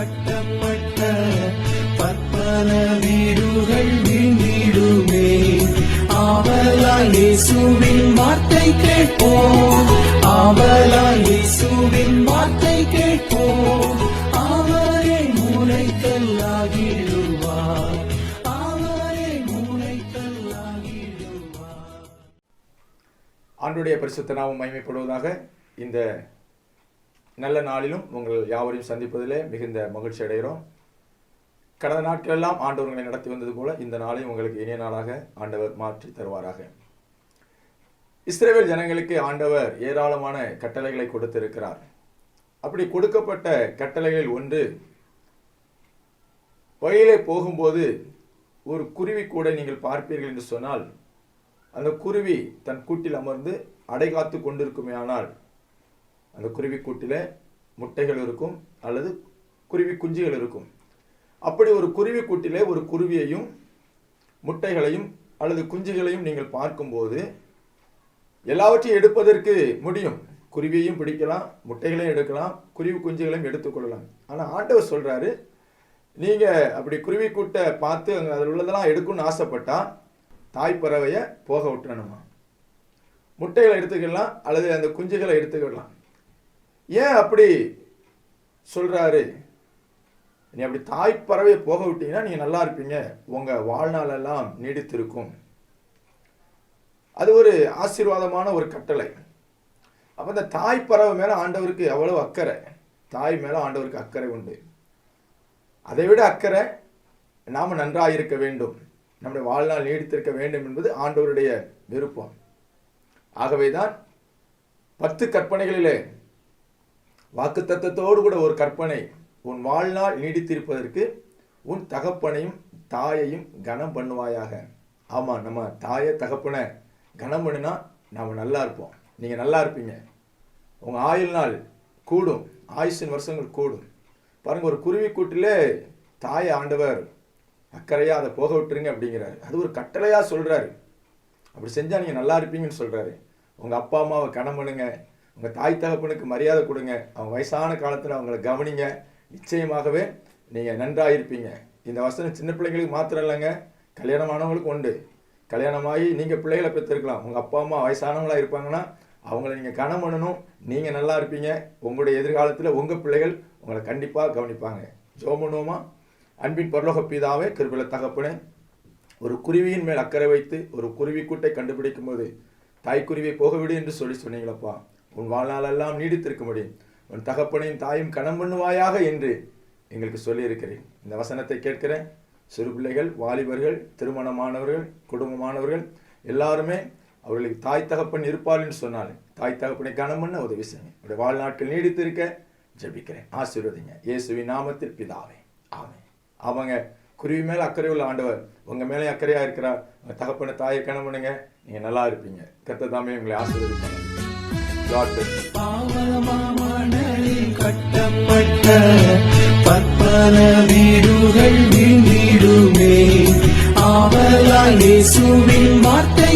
கட்டப்பட்ட பற்பல வீடுகள் வீண்டிடுமே. ஆவலாய் இயேசுவின் வார்த்தை கேட்போம், ஆவலாய் இயேசுவின் வார்த்தை கேட்போம். அவரே மூளைக்கல்லாகிடுவார், அவரே மூளைக்கல்லாகிடுவார். ஆண்டவருடைய பரிசுத்த நாமம் மகிமைப்படுவதாக. இந்த நல்ல நாளிலும் உங்கள் யாவரையும் சந்திப்பதிலே மிகுந்த மகிழ்ச்சி அடைகிறோம். கடந்த நாட்களெல்லாம் ஆண்டவர்களை நடத்தி வந்தது போல இந்த நாளையும் உங்களுக்கு இனிய நாளாக ஆண்டவர் மாற்றி தருவாராக. இஸ்ரவேல் ஜனங்களுக்கு ஆண்டவர் ஏராளமான கட்டளைகளை கொடுத்திருக்கிறார். அப்படி கொடுக்கப்பட்ட கட்டளைகளில் ஒன்று, வழியிலே போகும்போது ஒரு குருவி கூட நீங்கள் பார்ப்பீர்கள் என்று சொன்னால், அந்த குருவி தன் கூட்டில் அமர்ந்து அடைகாத்து கொண்டிருக்குமே ஆனால் அந்த குருவி கூட்டில் முட்டைகள் இருக்கும் அல்லது குருவி குஞ்சுகள் இருக்கும். அப்படி ஒரு குருவி கூட்டிலே ஒரு குருவியையும் முட்டைகளையும் அல்லது குஞ்சுகளையும் நீங்கள் பார்க்கும்போது எல்லாவற்றையும் எடுப்பதற்கு முடியும். குருவியையும் பிடிக்கலாம், முட்டைகளையும் எடுக்கலாம், குருவி குஞ்சுகளையும் எடுத்துக்கொள்ளலாம். ஆனால் ஆண்டவர் சொல்றாரு, நீங்க அப்படி குருவி கூட்டை பார்த்து அங்கே அதில் உள்ளதெல்லாம் எடுக்கணும்னு ஆசைப்பட்டா தாய்ப்பறவையை போக விட்டுறணுமா. முட்டைகளை எடுத்துக்கலாம் அல்லது அந்த குஞ்சுகளை எடுத்துக்கலாம். ஏன் அப்படி சொல்றாரு? நீ அப்படி தாய்ப்பறவையை போக விட்டீங்கன்னா நீங்க நல்லா இருப்பீங்க, உங்க வாழ்நாளெல்லாம் நீடித்திருக்கும். அது ஒரு ஆசீர்வாதமான ஒரு கட்டளை. அப்ப இந்த தாய்ப்பறவை மேல ஆண்டவருக்கு எவ்வளவு அக்கறை, தாய் மேல ஆண்டவருக்கு அக்கறை உண்டு. அதை விட அக்கறை நாம நன்றாயிருக்க வேண்டும், நம்முடைய வாழ்நாள் நீடித்திருக்க வேண்டும் என்பது ஆண்டவருடைய விருப்பம். ஆகவேதான் 10 கற்பனைகளிலே வாக்குத்தத்தத்தோடு கூட ஒரு கற்பனை, உன் வாழ்நாள் நீடித்திருப்பதற்கு உன் தகப்பனையும் தாயையும் கனம் பண்ணுவாயாக. ஆமா, நம்ம தாயை தகப்பனை கனம் பண்ணினா நாம நல்லா இருப்போம், நீங்க நல்லா இருப்பீங்க, உங்க ஆயுள் நாள் கூடும், ஆயுஷின் வருஷங்கள் கூடும். பாருங்க, ஒரு குருவி கூட்டிலே தாயை ஆண்டவர் அக்கறையா அதை போக விட்டுருங்க அப்படிங்கிறாரு. அது ஒரு கட்டளையா சொல்றாரு. அப்படி செஞ்சா நீங்க நல்லா இருப்பீங்கன்னு சொல்றாரு. உங்க அப்பா அம்மாவை கனம் பண்ணுங்க, உங்க தாய் தகப்பனுக்கு மரியாதை கொடுங்க, அவங்க வயசான காலத்துல அவங்களை கவனிங்க, நிச்சயமாகவே நீங்க நன்றாயிருப்பீங்க. இந்த வசனம் சின்ன பிள்ளைங்களுக்கு மாத்திரம் இல்லைங்க, கல்யாணமானவங்களுக்கு உண்டு. கல்யாணமாகி நீங்க பிள்ளைகளை பெற்றிருக்கலாம், உங்க அப்பா அம்மா வயசானவங்களா இருப்பாங்கன்னா அவங்களை நீங்க கனம் பண்ணணும், நீங்க நல்லா இருப்பீங்க. உங்களுடைய எதிர்காலத்துல உங்க பிள்ளைகள் உங்களை கண்டிப்பா கவனிப்பாங்க. ஜெபம் பண்ணுவோமா? அன்பின் பரலோக பிதாவே, கிருபையுள்ள தகப்பனே, ஒரு குருவியின் மேல் அக்கறை வைத்து ஒரு குருவி கூட்டை கண்டுபிடிக்கும் போது தாய்க்குருவியை போகவிடு என்று சொன்னீங்களப்பா. உன் வாழ்நாளெல்லாம் நீடித்திருக்க முடியும், உன் தகப்பனையும் தாயும் கனம் பண்ணுவாயாக என்று எங்களுக்கு சொல்லியிருக்கிறேன். இந்த வசனத்தை கேட்கிற சிறு பிள்ளைகள், வாலிபர்கள், திருமணமானவர்கள், குடும்பமானவர்கள் எல்லாருமே அவர்களுக்கு தாய் தகப்பன் இருப்பார் என்று சொன்னாலும் தாய் தகப்பனை கனம் பண்ண உதவி செய்யுங்க. அவருடைய வாழ்நாட்கள் நீடித்திருக்க ஜெபிக்கிறேன், ஆசீர்வதிங்க. இயேசுவின் நாமத்தில் பிதாவே, ஆமென். அவங்க குருவி மேல அக்கறை உள்ள ஆண்டவர் உங்க மேலே அக்கறையா இருக்கிறார். உங்க தகப்பனை தாயை கனம் பண்ணுங்க, நீங்க நல்லா இருப்பீங்க. கர்த்தர் தாமே உங்களை ஆசீர்வதிப்பாங்க. கட்டப்பட்ட பற்பல வீடுகள் வீண்டிடுமே. ஆவலாய் இயேசுவின் வார்த்தை